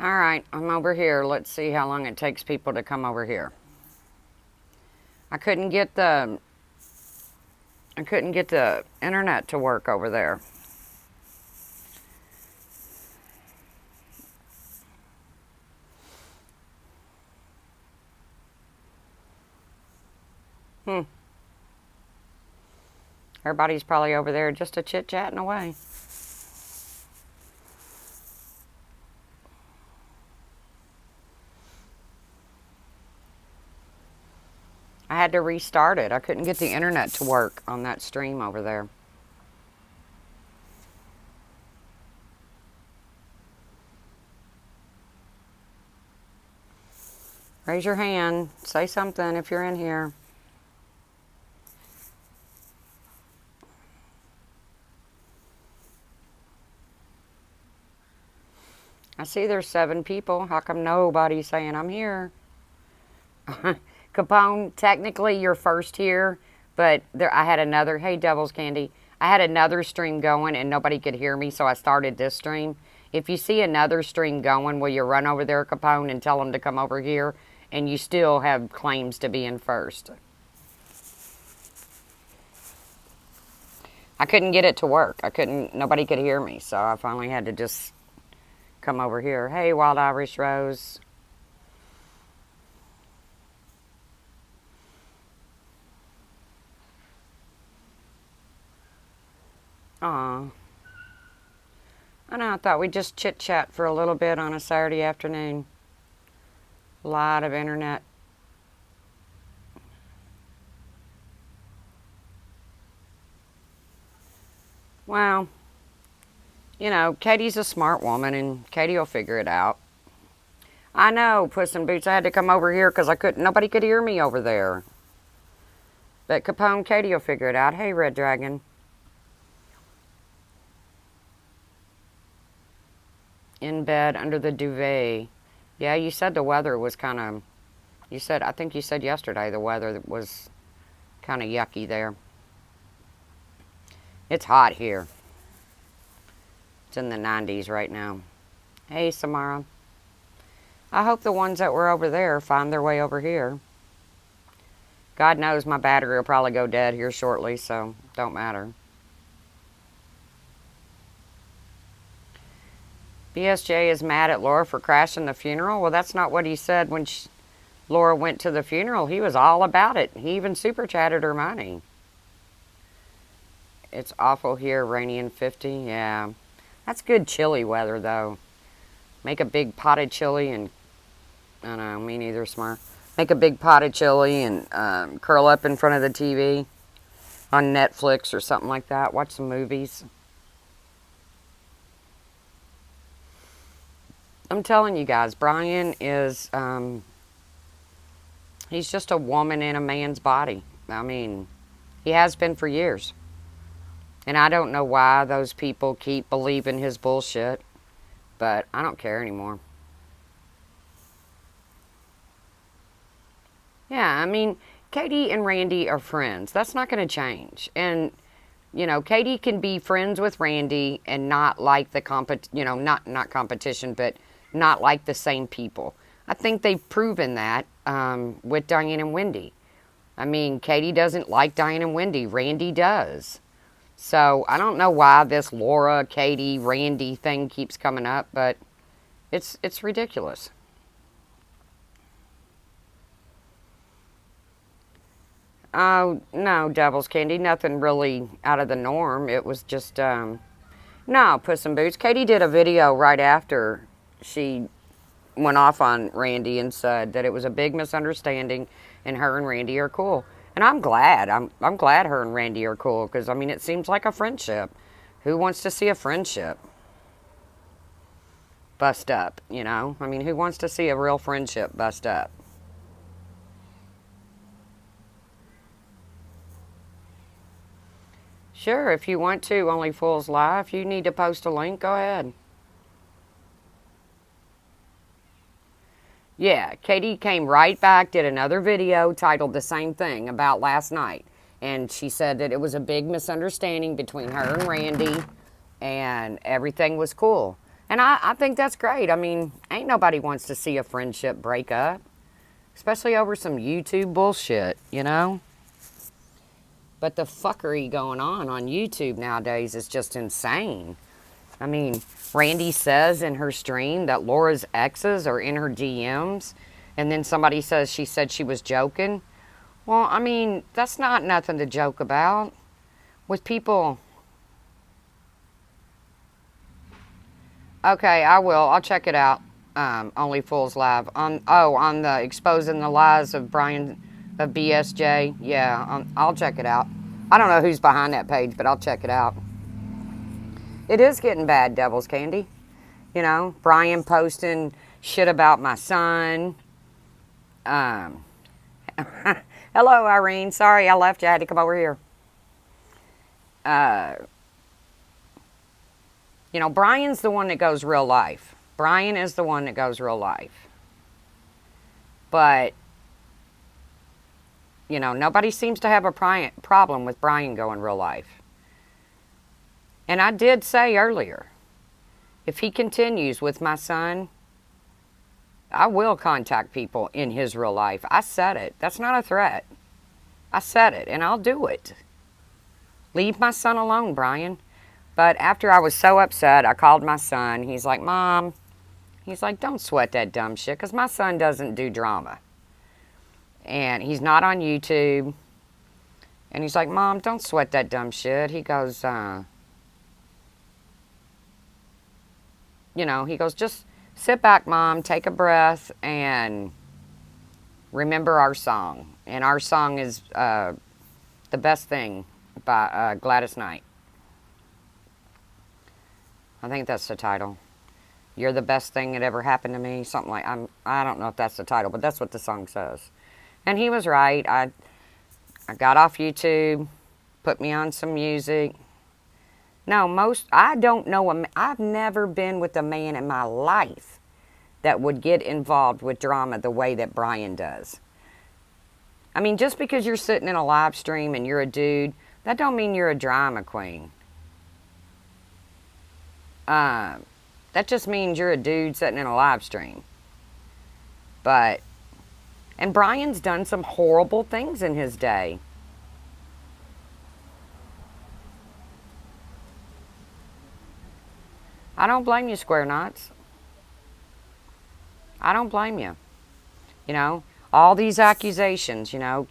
All right, I'm over here. Let's see how long it takes people to come over here. I couldn't get the internet to work over there. Hmm. Everybody's probably over there just a chit-chatting away. I had to restart it. I couldn't get the internet to work on that stream over there. Raise your hand. Say something if you're in here. I see there's 7 people. How come nobody's saying I'm here? Capone, technically you're first here, but I had another, hey Devil's Candy, I had another stream going and nobody could hear me, so I started this stream. If you see another stream going, will you run over there, Capone, and tell them to come over here? And you still have claims to be in first. I couldn't get it to work. Nobody could hear me, so I finally had to just come over here. Hey, Wild Irish Rose. Aw. I know, I thought we'd just chit-chat for a little bit on a Saturday afternoon. A lot of internet. Well, you know, Katie's a smart woman, and Katie will figure it out. I know, Puss in Boots. I had to come over here because nobody could hear me over there. But Capone, Katie will figure it out. Hey, Red Dragon. In bed under the duvet. Yeah, you said the weather was kind of... I think you said yesterday the weather was kind of yucky there. It's hot here. It's in the 90s right now. Hey, Samara. I hope the ones that were over there find their way over here. God knows my battery will probably go dead here shortly, so don't matter. BSJ is mad at Laura for crashing the funeral. Well, that's not what he said when Laura went to the funeral. He was all about it. He even super chatted her money. It's awful here, rainy and 50. Yeah. That's good chilly weather, though. Make a big pot of chili and... I don't know, me neither, Smart. Make a big pot of chili and curl up in front of the TV on Netflix or something like that. Watch some movies. I'm telling you guys, Bryan is... he's just a woman in a man's body. I mean, he has been for years. And I don't know why those people keep believing his bullshit, but I don't care anymore. Yeah, I mean, Katy and Randy are friends. That's not going to change. And, you know, Katy can be friends with Randy and not like the not competition, but not like the same people. I think they've proven that with Diane and Wendy. I mean, Katy doesn't like Diane and Wendy. Randy does. So I don't know why this Laura, Katy, Randy thing keeps coming up, but it's ridiculous. Oh, no, Devil's Candy, nothing really out of the norm. It was just, no, Puss in Boots. Katy did a video right after she went off on Randy and said that it was a big misunderstanding and her and Randy are cool. And I'm glad. I'm glad her and Randy are cool because, I mean, it seems like a friendship. Who wants to see a friendship bust up, you know? I mean, who wants to see a real friendship bust up? Sure, if you want to, Only Fools Lie. If you need to post a link, go ahead. Yeah, Katy came right back, did another video titled the same thing about last night. And she said that it was a big misunderstanding between her and Randy and everything was cool. And I think that's great. I mean, ain't nobody wants to see a friendship break up, especially over some YouTube bullshit, you know? But the fuckery going on YouTube nowadays is just insane. I mean, Randy says in her stream that Laura's exes are in her DMs, and then somebody says she said she was joking. Well, I mean, that's not nothing to joke about. With people... Okay, I will. I'll check it out. Only Fools Live. On the Exposing the Lies of Bryan of BSJ. Yeah, I'll check it out. I don't know who's behind that page, but I'll check it out. It is getting bad, Devil's Candy. You know, Bryan posting shit about my son. Hello, Irene. Sorry I left you. I had to come over here. You know, Bryan's the one that goes real life. Bryan is the one that goes real life. But, you know, nobody seems to have a problem with Bryan going real life. And I did say earlier, if he continues with my son, I will contact people in his real life. I said it. That's not a threat. I said it, and I'll do it. Leave my son alone, Bryan. But after I was so upset, I called my son. He's like, Mom, he's like, don't sweat that dumb shit, because my son doesn't do drama. And he's not on YouTube. And he's like, Mom, don't sweat that dumb shit. He goes, you know, he goes, just sit back, Mom, take a breath, and remember our song. And our song is The Best Thing by Gladys Knight. I think that's the title. You're the best thing that ever happened to me. Something like, I don't know if that's the title, but that's what the song says. And he was right. I got off YouTube, put me on some music. No, I don't know, I've never been with a man in my life that would get involved with drama the way that Bryan does. I mean, just because you're sitting in a live stream and you're a dude, that don't mean you're a drama queen. That just means you're a dude sitting in a live stream. And Bryan's done some horrible things in his day. I don't blame you, Square Knots. I don't blame you. You know, all these accusations, you know,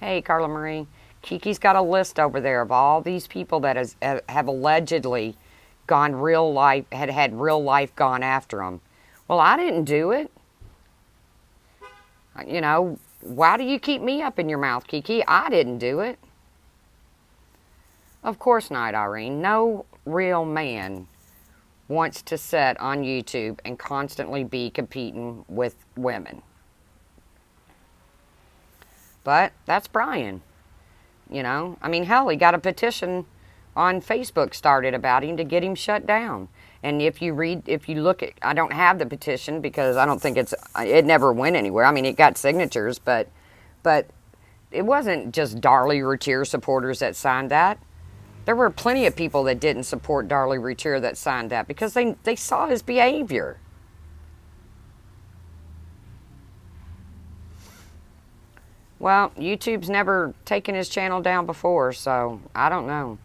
hey, Carla Marie, Kiki's got a list over there of all these people that have allegedly gone real life, had real life gone after them. Well, I didn't do it. You know, why do you keep me up in your mouth, Kiki? I didn't do it. Of course not, Irene. No real man wants to sit on YouTube and constantly be competing with women. But that's Bryan. You know, I mean, hell, he got a petition on Facebook started about him to get him shut down. And if you look at, I don't have the petition because I don't think it never went anywhere. I mean, it got signatures, but it wasn't just Darlie Routier supporters that signed that. There were plenty of people that didn't support Darlie Routier that signed that because they saw his behavior. Well, YouTube's never taken his channel down before, so I don't know.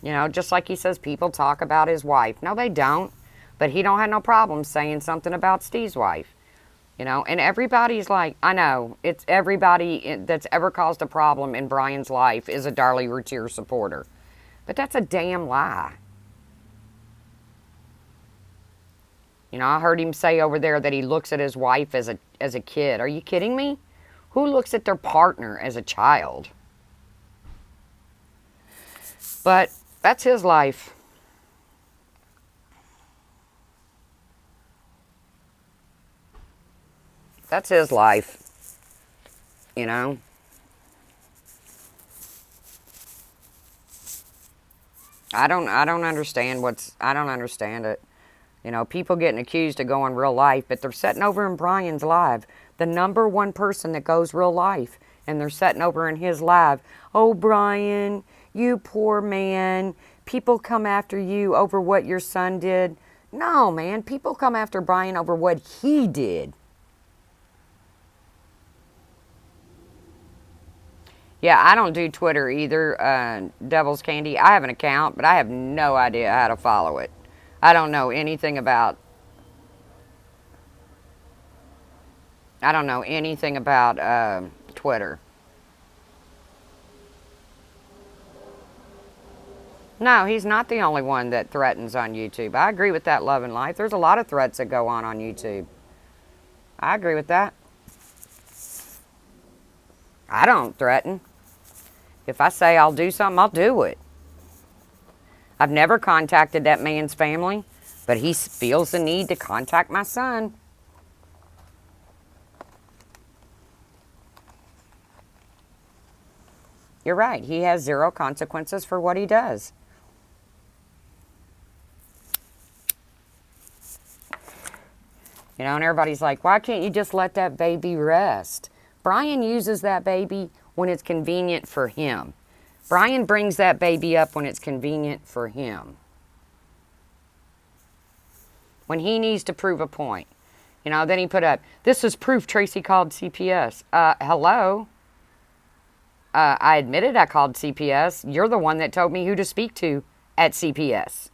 You know, just like he says people talk about his wife. No, they don't. But he don't have no problem saying something about Steve's wife. You know, and everybody's like, I know, it's everybody that's ever caused a problem in Bryan's life is a Darlie Routier supporter. But that's a damn lie. You know, I heard him say over there that he looks at his wife as a kid. Are you kidding me? Who looks at their partner as a child? But that's his life. That's his life. You know? I don't understand I don't understand it. You know, people getting accused of going real life, but they're sitting over in Bryan's live. The number one person that goes real life. And they're sitting over in his live. Oh, Bryan, you poor man, people come after you over what your son did. No, man, people come after Bryan over what he did. Yeah, I don't do Twitter either, Devil's Candy. I have an account, but I have no idea how to follow it. I don't know anything about. I don't know anything about Twitter. No, he's not the only one that threatens on YouTube. I agree with that, Love and Life. There's a lot of threats that go on YouTube. I agree with that. I don't threaten. If I say I'll do something, I'll do it. I've never contacted that man's family, but he feels the need to contact my son. You're right. He has zero consequences for what he does. You know, and everybody's like, why can't you just let that baby rest? Bryan uses that baby when it's convenient for him. Bryan brings that baby up when it's convenient for him. When he needs to prove a point. You know, then he put up, this is proof Tracey called CPS. Hello? I admitted I called CPS. You're the one that told me who to speak to at CPS.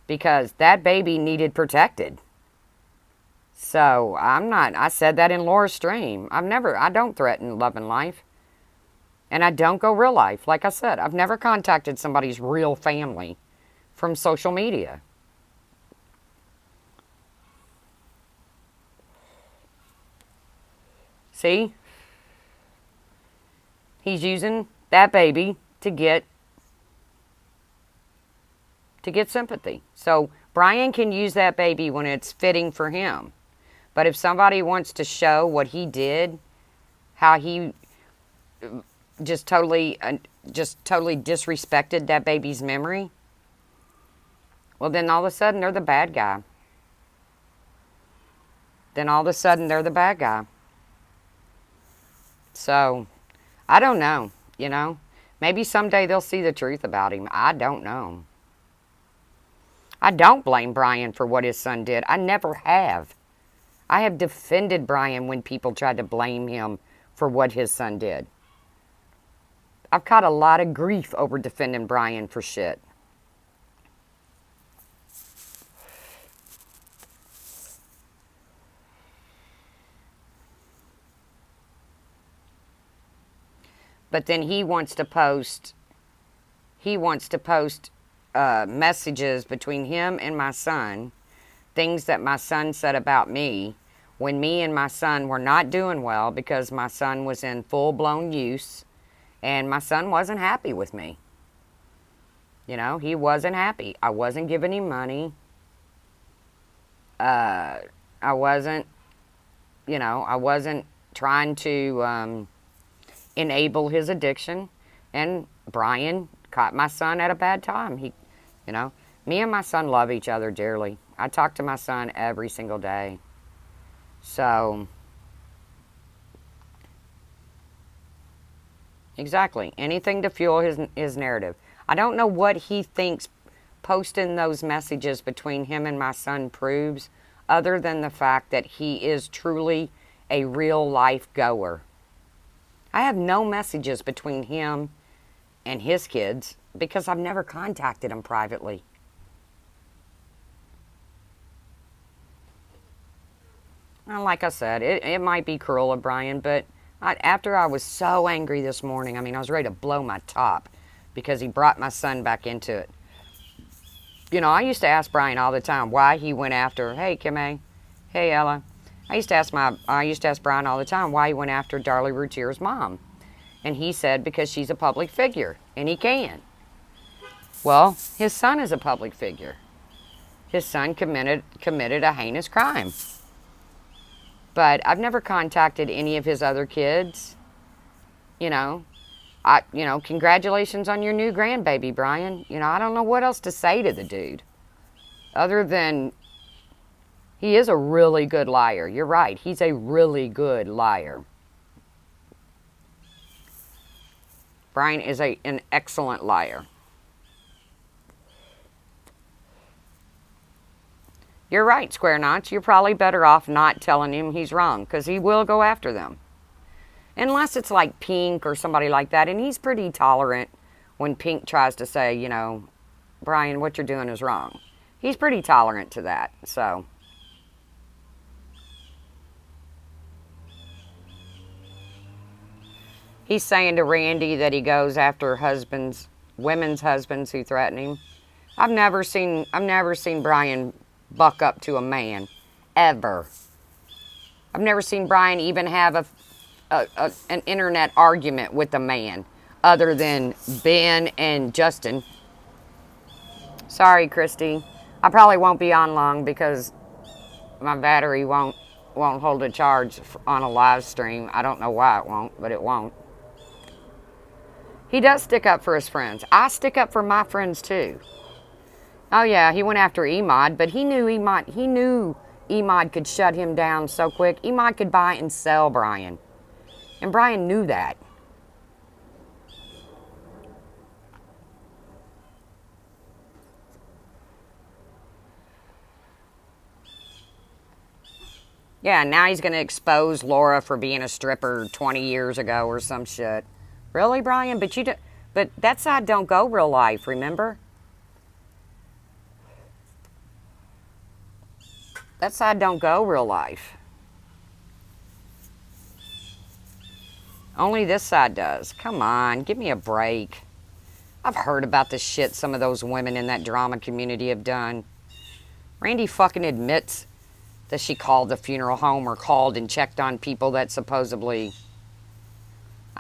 Because that baby needed protected. So, I said that in Laura's stream. I don't threaten Love and Life. And I don't go real life. Like I said, I've never contacted somebody's real family from social media. See? He's using that baby to get sympathy. So, Bryan can use that baby when it's fitting for him. But if somebody wants to show what he did, how he just totally disrespected that baby's memory, well, then all of a sudden they're the bad guy. So, I don't know, you know. Maybe someday they'll see the truth about him. I don't know. I don't blame Bryan for what his son did. I never have. I have defended Bryan when people tried to blame him for what his son did. I've caught a lot of grief over defending Bryan for shit. But then he wants to post messages between him and my son, things that my son said about me, when me and my son were not doing well because my son was in full-blown use, and my son wasn't happy with me. You know, he wasn't happy. I wasn't giving him money. I wasn't trying to enable his addiction. And Bryan caught my son at a bad time. Me and my son love each other dearly. I talk to my son every single day. So, exactly. Anything to fuel his narrative. I don't know what he thinks posting those messages between him and my son proves, other than the fact that he is truly a real life goer. I have no messages between him and his kids because I've never contacted him privately. Well, like I said, it might be cruel of Bryan, but after I was so angry this morning, I was ready to blow my top because he brought my son back into it. You know, I used to ask Bryan all the time why he went after, hey, Kimay, hey, Ella. I used to ask Bryan all the time why he went after Darlie Routier's mom. And he said because she's a public figure, and he can. Well, his son is a public figure. His son committed a heinous crime. But I've never contacted any of his other kids. Congratulations on your new grandbaby, Bryan. I don't know what else to say to the dude. Other than he is a really good liar. You're right. He's a really good liar. Bryan is an excellent liar. You're right, Square Knots. You're probably better off not telling him he's wrong, because he will go after them. Unless it's like Pink or somebody like that, and he's pretty tolerant when Pink tries to say, you know, Bryan, what you're doing is wrong. He's pretty tolerant to that, so. He's saying to Randy that he goes after women's husbands who threaten him. I've never seen Bryan buck up to a man, ever. I've never seen Bryan even have an internet argument with a man, other than Ben and Justin. Sorry, Christy. I probably won't be on long because my battery won't hold a charge on a live stream. I don't know why it won't, but it won't. He does stick up for his friends. I stick up for my friends too. Oh yeah, he went after Emad, but he knew Emad could shut him down so quick. Emad could buy and sell Bryan. And Bryan knew that. Yeah, now he's going to expose Laura for being a stripper 20 years ago or some shit. Really, Bryan? But that side don't go real life, remember? That side don't go real life. Only this side does. Come on, give me a break. I've heard about the shit some of those women in that drama community have done. Randy fucking admits that she called the funeral home or called and checked on people that supposedly...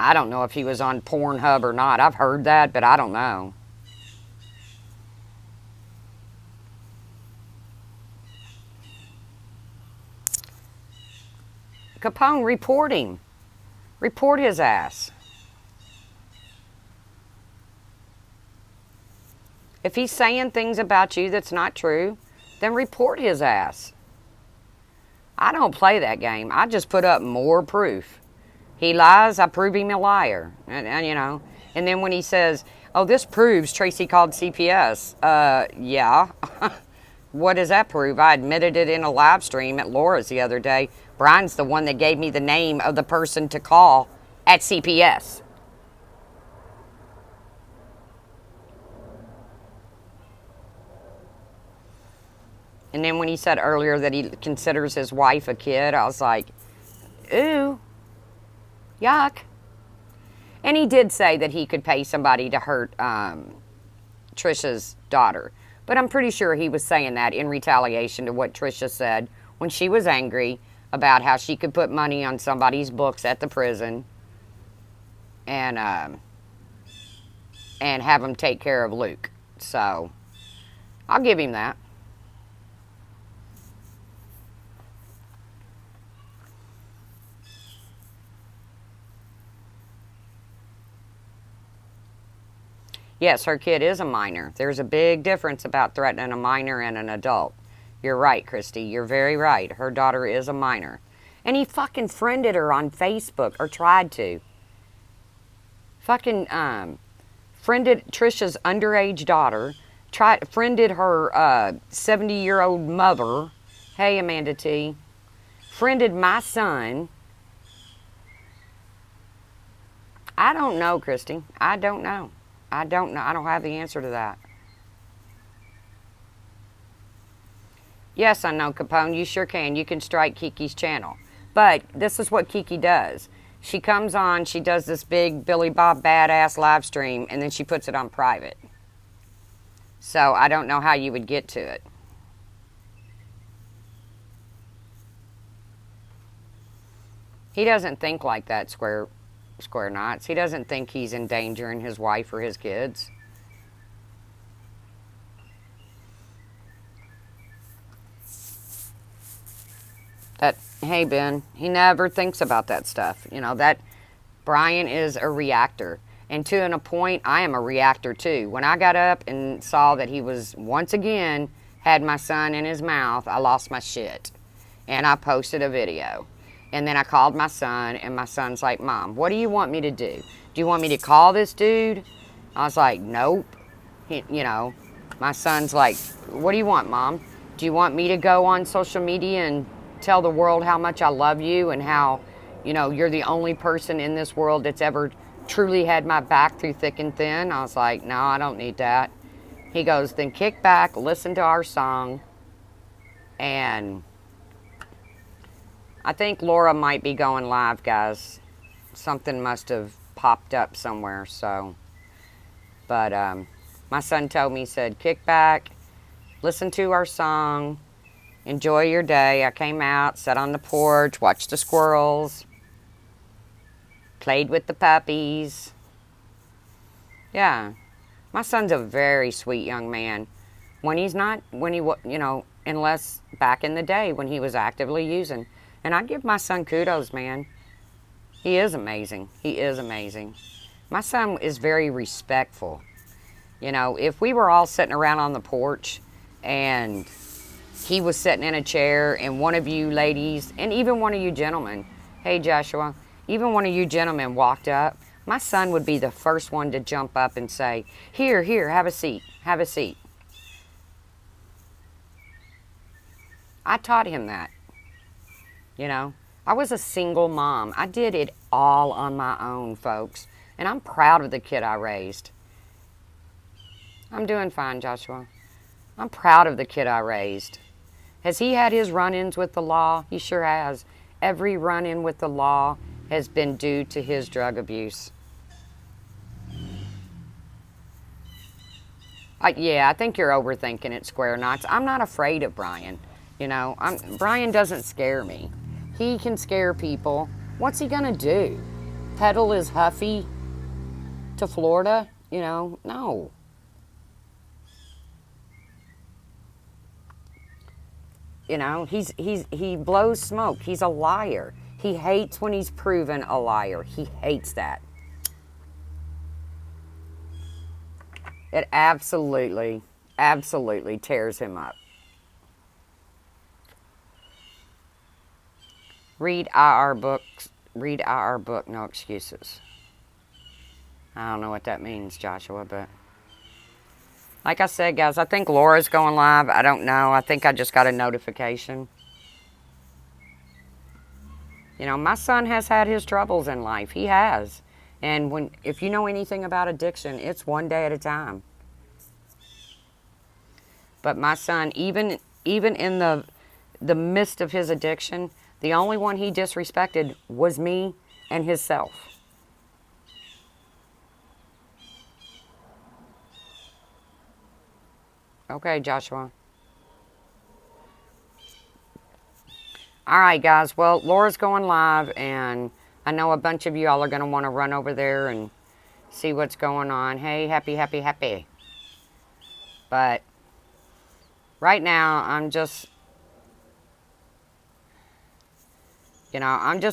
I don't know if he was on Pornhub or not. I've heard that, but I don't know. Capone, report him. Report his ass. If he's saying things about you that's not true, then report his ass. I don't play that game. I just put up more proof. He lies, I prove him a liar. And you know, and then when he says, oh, this proves Tracey called CPS. Yeah. What does that prove? I admitted it in a live stream at Laura's the other day. Bryan's the one that gave me the name of the person to call at CPS. And then when he said earlier that he considers his wife a kid, I was like, ooh, yuck. And he did say that he could pay somebody to hurt Trisha's daughter. But I'm pretty sure he was saying that in retaliation to what Trisha said when she was angry about how she could put money on somebody's books at the prison and have him take care of Luke. So I'll give him that. Yes, her kid is a minor. There's a big difference about threatening a minor and an adult. You're right, Christy. You're very right. Her daughter is a minor. And he fucking friended her on Facebook, or tried to. Fucking friended Trisha's underage daughter. Friended her 70-year-old mother. Hey, Amanda T. Friended my son. I don't know, Christy. I don't know. I don't know. I don't have the answer to that. Yes, I know, Capone. You sure can. You can strike Kiki's channel. But this is what Kiki does. She comes on, she does this big Billy Bob badass live stream, and then she puts it on private. So I don't know how you would get to it. He doesn't think like that, Square Knots. He doesn't think he's endangering his wife or his kids. Hey, Ben, he never thinks about that stuff. You know, that Bryan is a reactor. And to a point, I am a reactor too. When I got up and saw that he was, once again, had my son in his mouth, I lost my shit. And I posted a video. And then I called my son, and my son's like, Mom, what do you want me to do? Do you want me to call this dude? I was like, nope. My son's like, what do you want, Mom? Do you want me to go on social media and tell the world how much I love you and how, you're the only person in this world that's ever truly had my back through thick and thin? I was like, no, I don't need that. He goes, then kick back, listen to our song, and I think Laura might be going live, guys. Something must have popped up somewhere, so. But my son told me, he said, kick back, listen to our song, enjoy your day. I came out, sat on the porch, watched the squirrels, played with the puppies. Yeah, my son's a very sweet young man. Unless back in the day when he was actively using. And I give my son kudos, man. He is amazing. He is amazing. My son is very respectful. If we were all sitting around on the porch and he was sitting in a chair and one of you ladies, and even one of you gentlemen, hey Joshua, even one of you gentlemen walked up, my son would be the first one to jump up and say, here, have a seat, have a seat. I taught him that. I was a single mom. I did it all on my own, folks. And I'm proud of the kid I raised. I'm doing fine, Joshua. I'm proud of the kid I raised. Has he had his run-ins with the law? He sure has. Every run-in with the law has been due to his drug abuse. I think you're overthinking it, Square Knots. I'm not afraid of Bryan. Bryan doesn't scare me. He can scare people. What's he gonna do? Peddle his Huffy to Florida? No. He blows smoke. He's a liar. He hates when he's proven a liar. He hates that. It absolutely tears him up. Read our books. Read our book. No excuses. I don't know what that means, Joshua, but like I said, guys, I think Laura's going live. I don't know. I think I just got a notification. My son has had his troubles in life. He has. And if you know anything about addiction, it's one day at a time. But my son, even in the midst of his addiction, the only one he disrespected was me and himself. Okay, Joshua. All right, guys. Well, Laura's going live, and I know a bunch of you all are going to want to run over there and see what's going on. Hey, happy. But right now, I'm just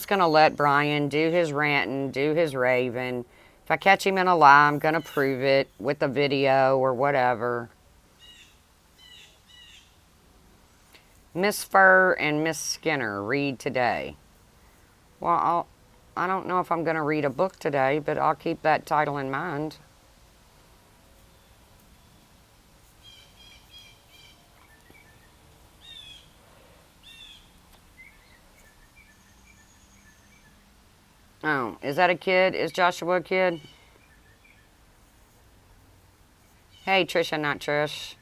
going to let Bryan do his ranting, do his raving. If I catch him in a lie, I'm going to prove it with a video or whatever. Miss Fur and Miss Skinner read today. Well, I don't know if I'm going to read a book today, but I'll keep that title in mind. Oh, is that a kid? Is Joshua a kid? Hey, Trisha, not Trish.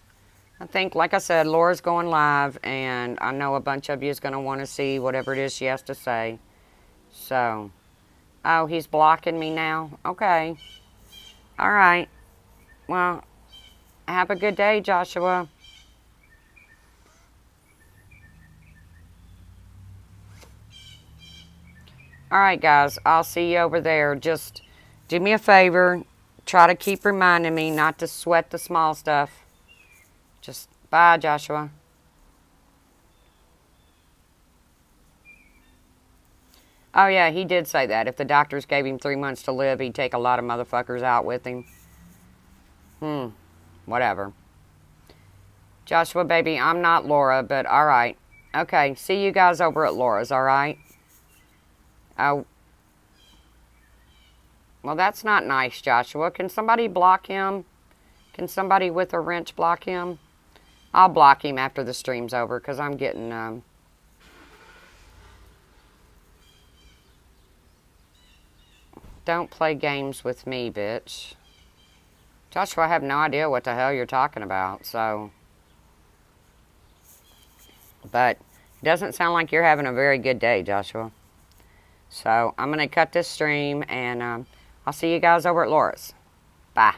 I think, like I said, Laura's going live, and I know a bunch of you is going to want to see whatever it is she has to say. So, oh, he's blocking me now? Okay. All right. Well, have a good day, Joshua. All right, guys, I'll see you over there. Just do me a favor. Try to keep reminding me not to sweat the small stuff. Just bye, Joshua. Oh, yeah, he did say that. If the doctors gave him 3 months to live, he'd take a lot of motherfuckers out with him. Whatever. Joshua, baby, I'm not Laura, but all right. Okay, see you guys over at Laura's, all right? Oh. Well, that's not nice, Joshua. Can somebody block him? Can somebody with a wrench block him? I'll block him after the stream's over because I'm getting... Don't play games with me, bitch. Joshua, I have no idea what the hell you're talking about, so... But it doesn't sound like you're having a very good day, Joshua. So I'm going to cut this stream, and I'll see you guys over at Laura's. Bye.